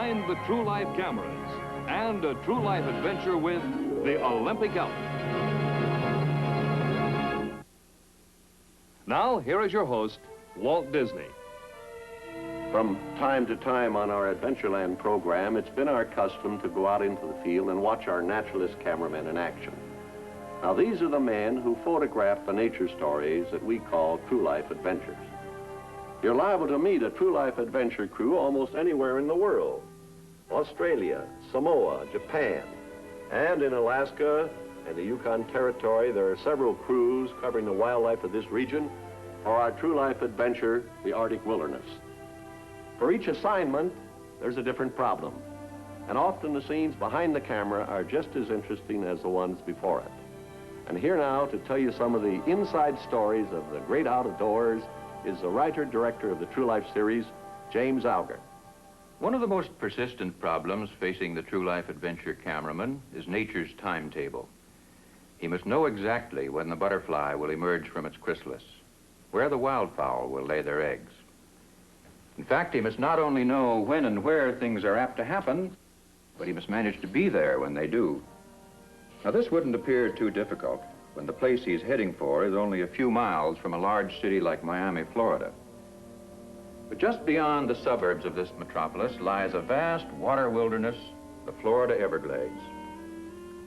find the true life cameras and a true life adventure with the Olympic Elk. Now, here is your host, Walt Disney. From time to time on our Adventureland program, it's been our custom to go out into the field and watch our naturalist cameramen in action. Now, these are the men who photograph the nature stories that we call true life adventures. You're liable to meet a true life adventure crew almost anywhere in the world. Australia, Samoa, Japan, and in Alaska and the Yukon Territory, there are several crews covering the wildlife of this region, or our true life adventure, the Arctic wilderness. For each assignment, there's a different problem. And often the scenes behind the camera are just as interesting as the ones before it. And here now to tell you some of the inside stories of the great outdoors is the writer-director of the True Life series, James Alger. One of the most persistent problems facing the True Life adventure cameraman is nature's timetable. He must know exactly when the butterfly will emerge from its chrysalis, where the wildfowl will lay their eggs. In fact, he must not only know when and where things are apt to happen, but he must manage to be there when they do. Now, this wouldn't appear too difficult when the place he's heading for is only a few miles from a large city like Miami, Florida. But just beyond the suburbs of this metropolis lies a vast water wilderness, the Florida Everglades.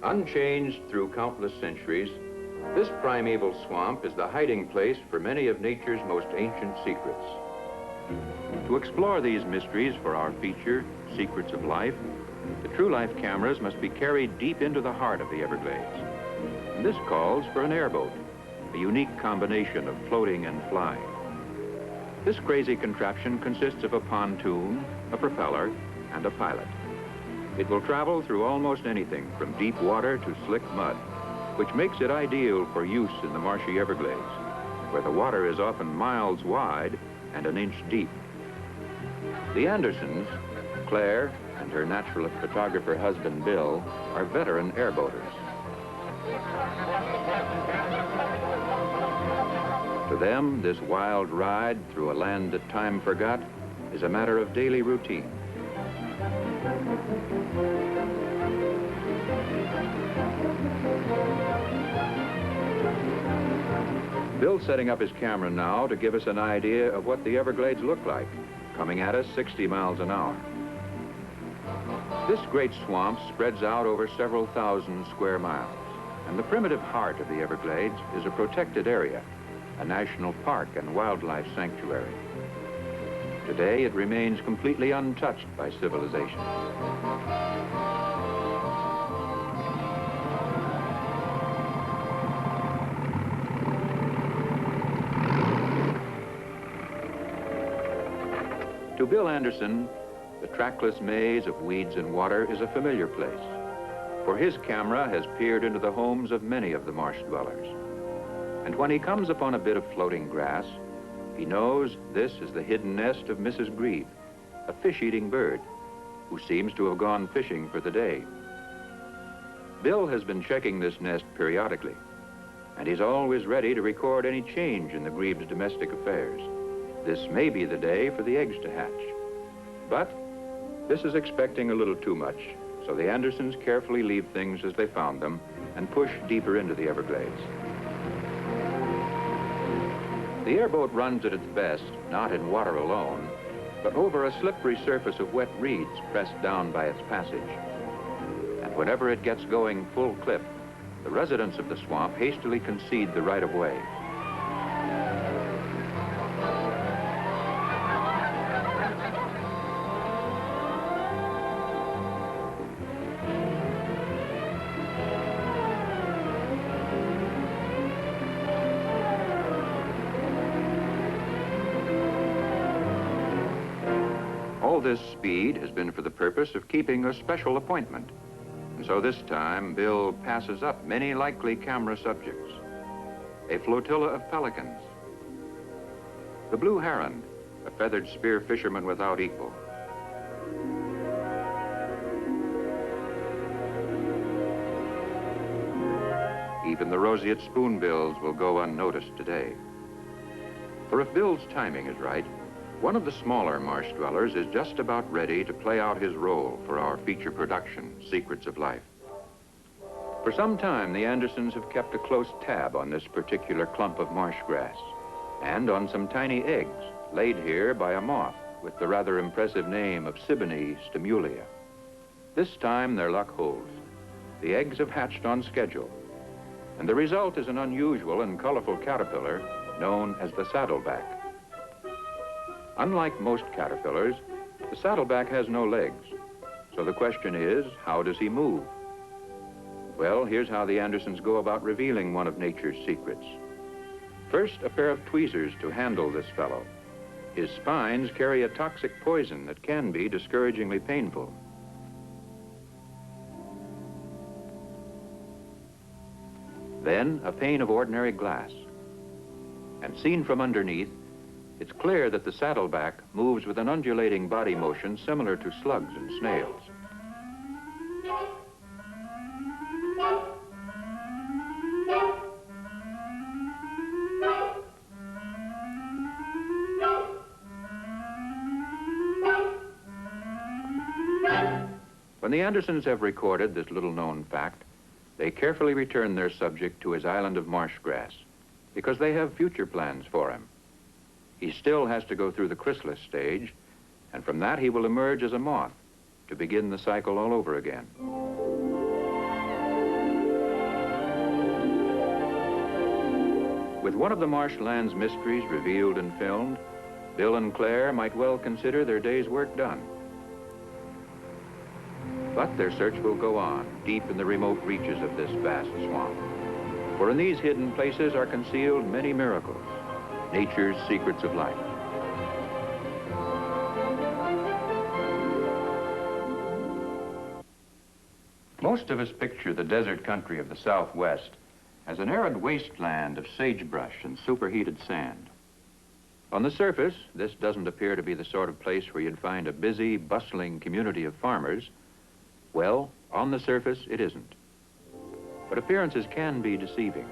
Unchanged through countless centuries, this primeval swamp is the hiding place for many of nature's most ancient secrets. To explore these mysteries for our feature, Secrets of Life, the True Life cameras must be carried deep into the heart of the Everglades. And this calls for an airboat, a unique combination of floating and flying. This crazy contraption consists of a pontoon, a propeller, and a pilot. It will travel through almost anything from deep water to slick mud, which makes it ideal for use in the marshy Everglades, where the water is often miles wide and an inch deep. The Andersons, Claire, and her naturalist photographer husband, Bill, are veteran airboaters. To them, this wild ride through a land that time forgot is a matter of daily routine. Bill's setting up his camera now to give us an idea of what the Everglades look like, coming at us 60 miles an hour. This great swamp spreads out over several thousand square miles, and the primitive heart of the Everglades is a protected area, a national park and wildlife sanctuary. Today, it remains completely untouched by civilization. To Bill Anderson, the trackless maze of weeds and water is a familiar place, for his camera has peered into the homes of many of the marsh dwellers. And when he comes upon a bit of floating grass, he knows this is the hidden nest of Mrs. Grebe, a fish-eating bird who seems to have gone fishing for the day. Bill has been checking this nest periodically, and he's always ready to record any change in the Grebe's domestic affairs. This may be the day for the eggs to hatch. But this is expecting a little too much, so the Andersons carefully leave things as they found them and push deeper into the Everglades. The airboat runs at its best, not in water alone, but over a slippery surface of wet reeds pressed down by its passage. And whenever it gets going full clip, the residents of the swamp hastily concede the right-of-way. All this speed has been for the purpose of keeping a special appointment. And so this time, Bill passes up many likely camera subjects. A flotilla of pelicans. The blue heron, a feathered spear fisherman without equal. Even the roseate spoonbills will go unnoticed today. For if Bill's timing is right, One of the smaller marsh dwellers is just about ready to play out his role for our feature production, Secrets of Life. For some time, the Andersons have kept a close tab on this particular clump of marsh grass and on some tiny eggs laid here by a moth with the rather impressive name of Siboney stimulia. This time, their luck holds. The eggs have hatched on schedule, and the result is an unusual and colorful caterpillar known as the saddleback. Unlike most caterpillars, the saddleback has no legs, so the question is, how does he move? Well, here's how the Andersons go about revealing one of nature's secrets. First, a pair of tweezers to handle this fellow. His spines carry a toxic poison that can be discouragingly painful. Then, a pane of ordinary glass. And seen from underneath, it's clear that the saddleback moves with an undulating body motion similar to slugs and snails. When the Andersons have recorded this little-known fact, they carefully return their subject to his island of marsh grass because they have future plans for him. He still has to go through the chrysalis stage, and from that he will emerge as a moth to begin the cycle all over again. With one of the marshland's mysteries revealed and filmed, Bill and Claire might well consider their day's work done. But their search will go on, deep in the remote reaches of this vast swamp. For in these hidden places are concealed many miracles, nature's secrets of life. Most of us picture the desert country of the Southwest as an arid wasteland of sagebrush and superheated sand. On the surface, this doesn't appear to be the sort of place where you'd find a busy, bustling community of farmers. Well, on the surface, it isn't. But appearances can be deceiving.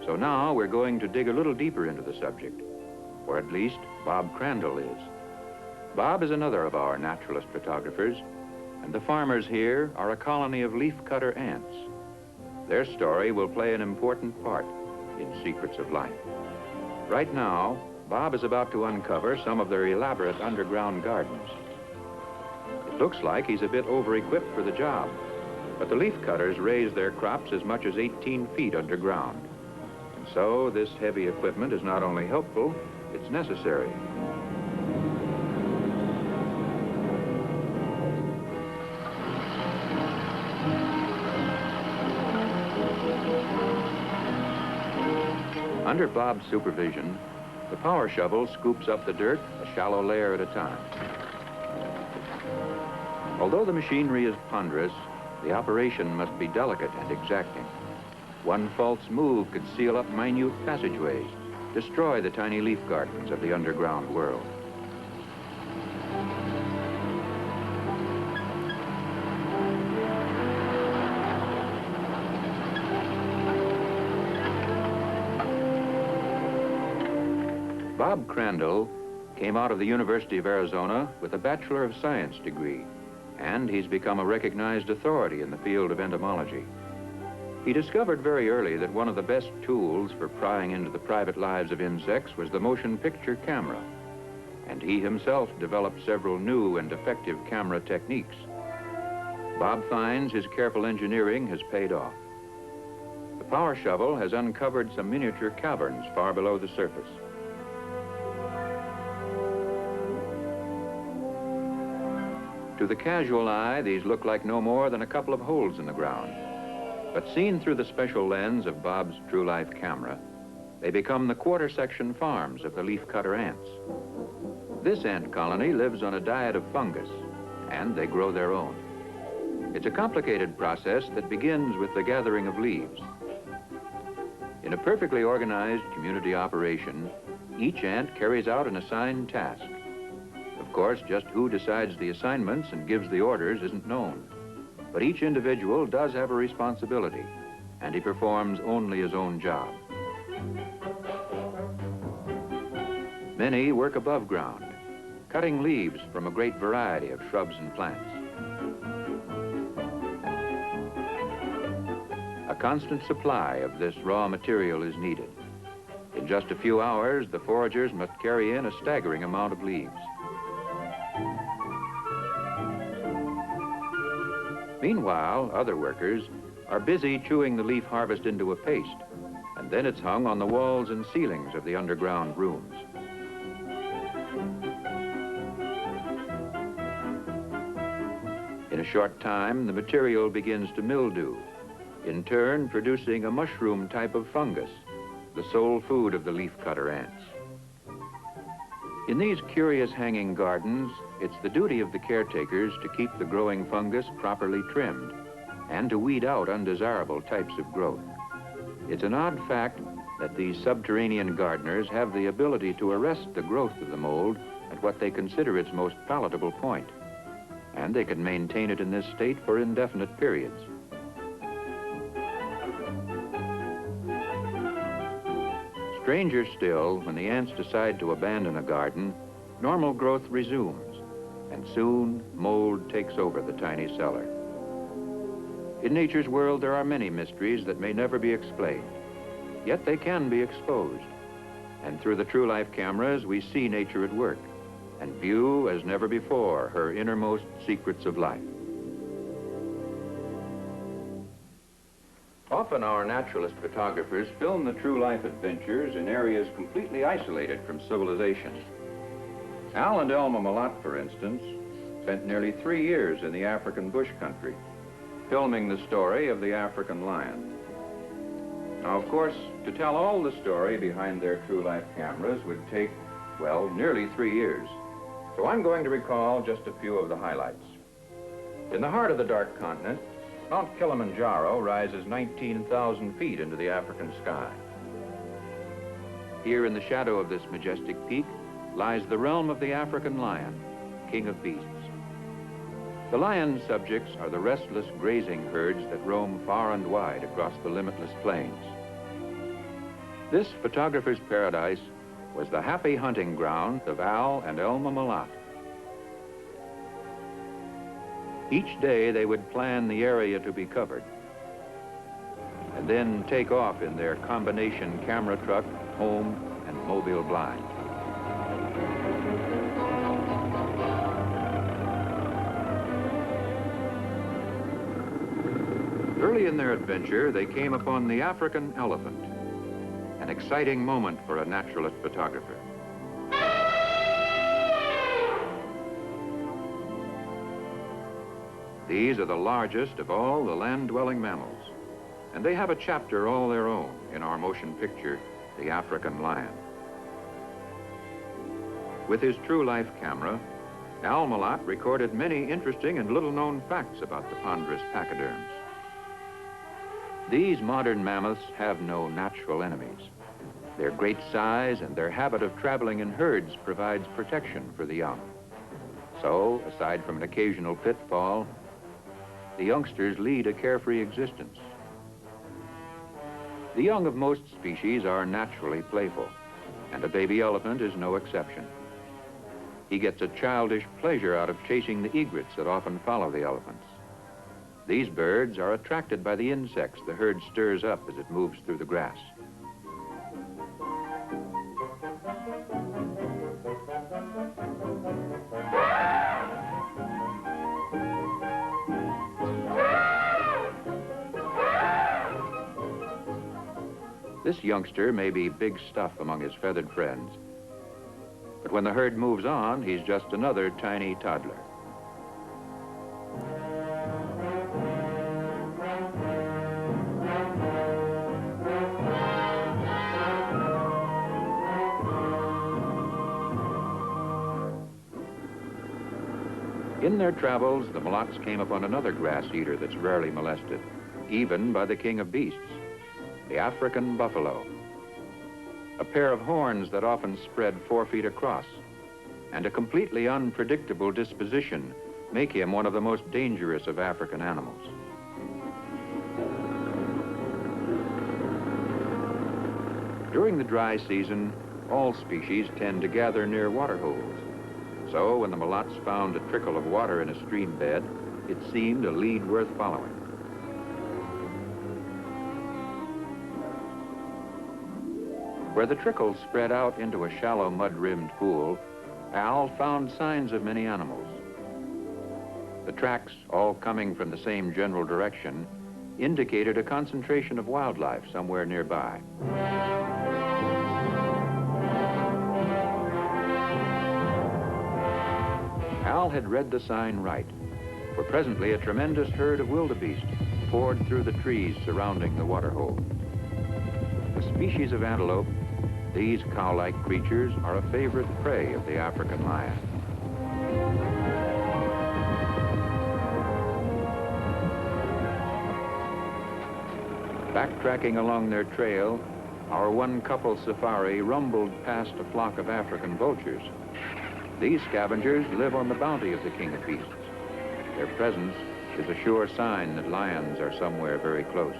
So now we're going to dig a little deeper into the subject, or at least Bob Crandall is. Bob is another of our naturalist photographers, and the farmers here are a colony of leafcutter ants. Their story will play an important part in Secrets of Life. Right now, Bob is about to uncover some of their elaborate underground gardens. It looks like he's a bit over-equipped for the job, but the leafcutters raise their crops as much as 18 feet underground. And so this heavy equipment is not only helpful, it's necessary. Under Bob's supervision, the power shovel scoops up the dirt a shallow layer at a time. Although the machinery is ponderous, the operation must be delicate and exacting. One false move could seal up minute passageways, destroy the tiny leaf gardens of the underground world. Bob Crandall came out of the University of Arizona with a Bachelor of Science degree, and he's become a recognized authority in the field of entomology. He discovered very early that one of the best tools for prying into the private lives of insects was the motion picture camera, and he himself developed several new and effective camera techniques. Bob finds his careful engineering has paid off. The power shovel has uncovered some miniature caverns far below the surface. To the casual eye, these look like no more than a couple of holes in the ground. But seen through the special lens of Bob's True Life camera, they become the quarter-section farms of the leafcutter ants. This ant colony lives on a diet of fungus, and they grow their own. It's a complicated process that begins with the gathering of leaves. In a perfectly organized community operation, each ant carries out an assigned task. Of course, just who decides the assignments and gives the orders isn't known. But each individual does have a responsibility, and he performs only his own job. Many work above ground, cutting leaves from a great variety of shrubs and plants. A constant supply of this raw material is needed. In just a few hours, the foragers must carry in a staggering amount of leaves. Meanwhile, other workers are busy chewing the leaf harvest into a paste, and then it's hung on the walls and ceilings of the underground rooms. In a short time, the material begins to mildew, in turn producing a mushroom type of fungus, the sole food of the leafcutter ants. In these curious hanging gardens, it's the duty of the caretakers to keep the growing fungus properly trimmed and to weed out undesirable types of growth. It's an odd fact that these subterranean gardeners have the ability to arrest the growth of the mold at what they consider its most palatable point, and they can maintain it in this state for indefinite periods. Stranger still, when the ants decide to abandon a garden, normal growth resumes, and soon mold takes over the tiny cellar. In nature's world, there are many mysteries that may never be explained, yet they can be exposed. And through the True Life cameras, we see nature at work and view, as never before, her innermost secrets of life. Often our naturalist photographers film the true life adventures in areas completely isolated from civilization. Al and Elma Malott, for instance, spent nearly 3 years in the African bush country, filming the story of the African lion. Now, of course, to tell all the story behind their true life cameras would take, well, nearly 3 years. So I'm going to recall just a few of the highlights. In the heart of the dark continent, Mount Kilimanjaro rises 19,000 feet into the African sky. Here in the shadow of this majestic peak lies the realm of the African lion, king of beasts. The lion's subjects are the restless grazing herds that roam far and wide across the limitless plains. This photographer's paradise was the happy hunting ground of Al and Elma Malott. Each day they would plan the area to be covered and then take off in their combination camera truck, home, and mobile blind. Early in their adventure, they came upon the African elephant, an exciting moment for a naturalist photographer. These are the largest of all the land-dwelling mammals, and they have a chapter all their own in our motion picture, The African Lion. With his True Life camera, Al Malott recorded many interesting and little-known facts about the ponderous pachyderms. These modern mammoths have no natural enemies. Their great size and their habit of traveling in herds provides protection for the young. So, aside from an occasional pitfall, the youngsters lead a carefree existence. The young of most species are naturally playful, and a baby elephant is no exception. He gets a childish pleasure out of chasing the egrets that often follow the elephants. These birds are attracted by the insects the herd stirs up as it moves through the grass. This youngster may be big stuff among his feathered friends, but when the herd moves on, he's just another tiny toddler. In their travels, the Malotts came upon another grass eater that's rarely molested, even by the king of beasts, the African buffalo. A pair of horns that often spread 4 feet across, and a completely unpredictable disposition make him one of the most dangerous of African animals. During the dry season, all species tend to gather near water holes, So when the mulatts found a trickle of water in a stream bed, it seemed a lead worth following. Where the trickle spread out into a shallow mud-rimmed pool, Al found signs of many animals. The tracks, all coming from the same general direction, indicated a concentration of wildlife somewhere nearby. Al had read the sign right, for presently a tremendous herd of wildebeest poured through the trees surrounding the waterhole. A species of antelope, these cow-like creatures are a favorite prey of the African lion. Backtracking along their trail, our one-couple safari rumbled past a flock of African vultures. These scavengers live on the bounty of the king of beasts. Their presence is a sure sign that lions are somewhere very close.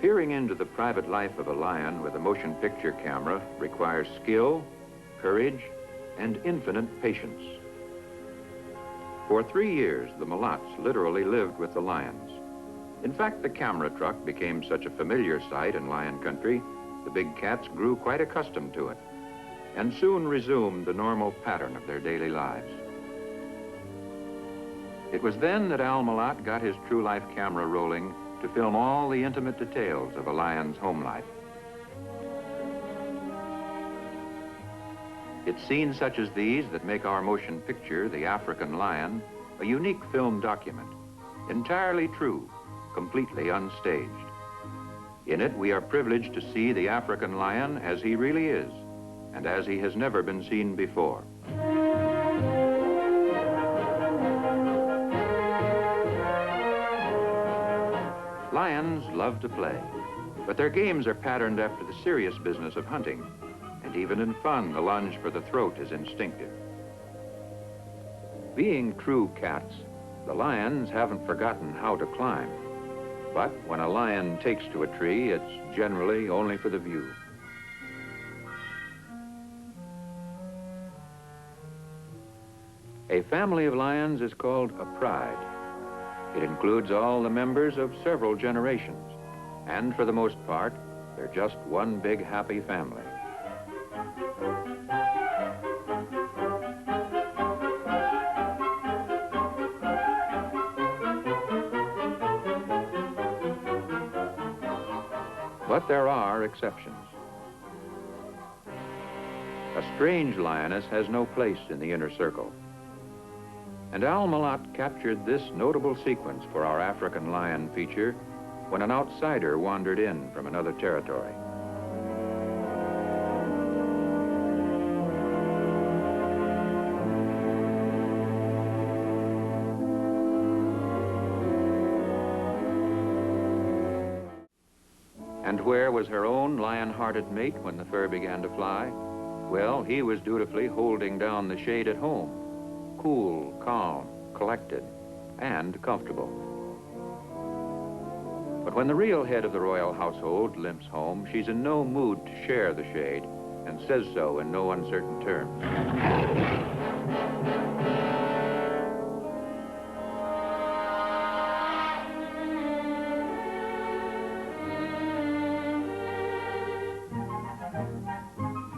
Peering into the private life of a lion with a motion picture camera requires skill, courage, and infinite patience. For 3 years, the mulatts literally lived with the lions. In fact, the camera truck became such a familiar sight in lion country, the big cats grew quite accustomed to it, and soon resumed the normal pattern of their daily lives. It was then that Al Mulat got his True Life camera rolling to film all the intimate details of a lion's home life. It's scenes such as these that make our motion picture, The African Lion, a unique film document, entirely true, completely unstaged. In it, we are privileged to see the African lion as he really is, and as he has never been seen before. Lions love to play, but their games are patterned after the serious business of hunting. And even in fun, the lunge for the throat is instinctive. Being true cats, the lions haven't forgotten how to climb. But when a lion takes to a tree, it's generally only for the view. A family of lions is called a pride. It includes all the members of several generations, and for the most part, they're just one big happy family. But there are exceptions. A strange lioness has no place in the inner circle. And Al Mulat captured this notable sequence for our African lion feature when an outsider wandered in from another territory. And where was her own lion-hearted mate when the fur began to fly? Well, he was dutifully holding down the shade at home, cool, calm, collected, and comfortable. But when the real head of the royal household limps home, she's in no mood to share the shade, and says so in no uncertain terms.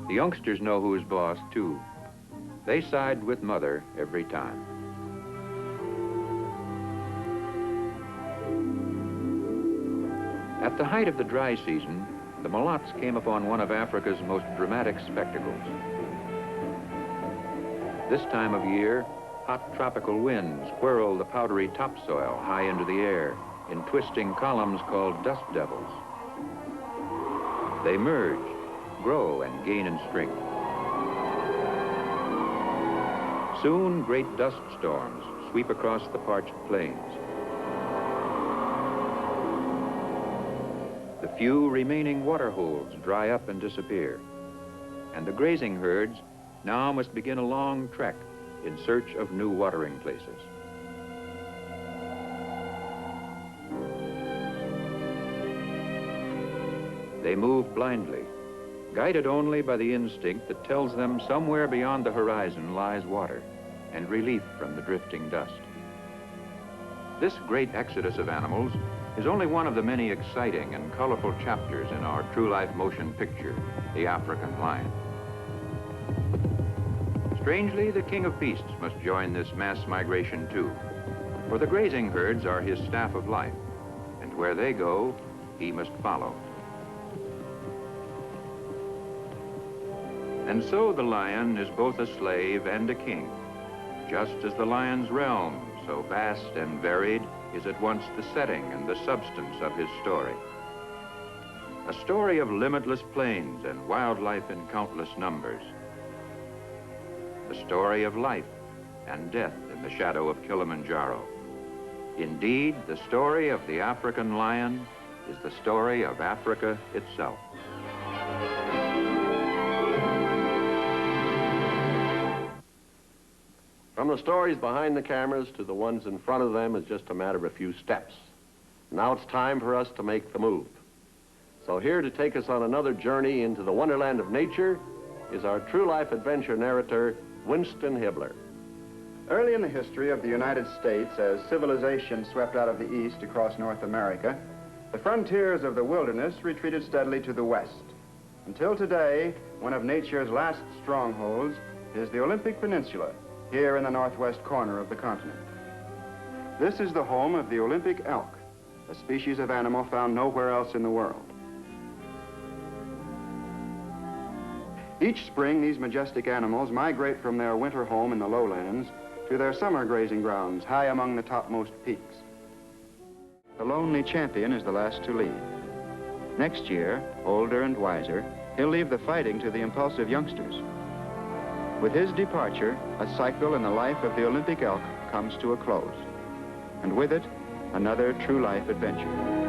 The youngsters know who's boss, too. They side with Mother every time. At the height of the dry season, the mulatts came upon one of Africa's most dramatic spectacles. This time of year, hot tropical winds whirl the powdery topsoil high into the air in twisting columns called dust devils. They merge, grow, and gain in strength. Soon, great dust storms sweep across the parched plains. The few remaining water holes dry up and disappear, and the grazing herds now must begin a long trek in search of new watering places. They move blindly, guided only by the instinct that tells them somewhere beyond the horizon lies water and relief from the drifting dust. This great exodus of animals is only one of the many exciting and colorful chapters in our true life motion picture, The African Lion. Strangely, the king of beasts must join this mass migration too, for the grazing herds are his staff of life, and where they go, he must follow. And so the lion is both a slave and a king, just as the lion's realm, so vast and varied, is at once the setting and the substance of his story. A story of limitless plains and wildlife in countless numbers. A story of life and death in the shadow of Kilimanjaro. Indeed, the story of the African lion is the story of Africa itself. From the stories behind the cameras to the ones in front of them is just a matter of a few steps. Now it's time for us to make the move. So here to take us on another journey into the wonderland of nature is our true life adventure narrator, Winston Hibbler. Early in the history of the United States, as civilization swept out of the east across North America, the frontiers of the wilderness retreated steadily to the west. Until today, one of nature's last strongholds is the Olympic Peninsula, here in the northwest corner of the continent. This is the home of the Olympic elk, a species of animal found nowhere else in the world. Each spring, these majestic animals migrate from their winter home in the lowlands to their summer grazing grounds high among the topmost peaks. The lonely champion is the last to leave. Next year, older and wiser, he'll leave the fighting to the impulsive youngsters. With his departure, a cycle in the life of the Olympic elk comes to a close, and with it, another true life adventure.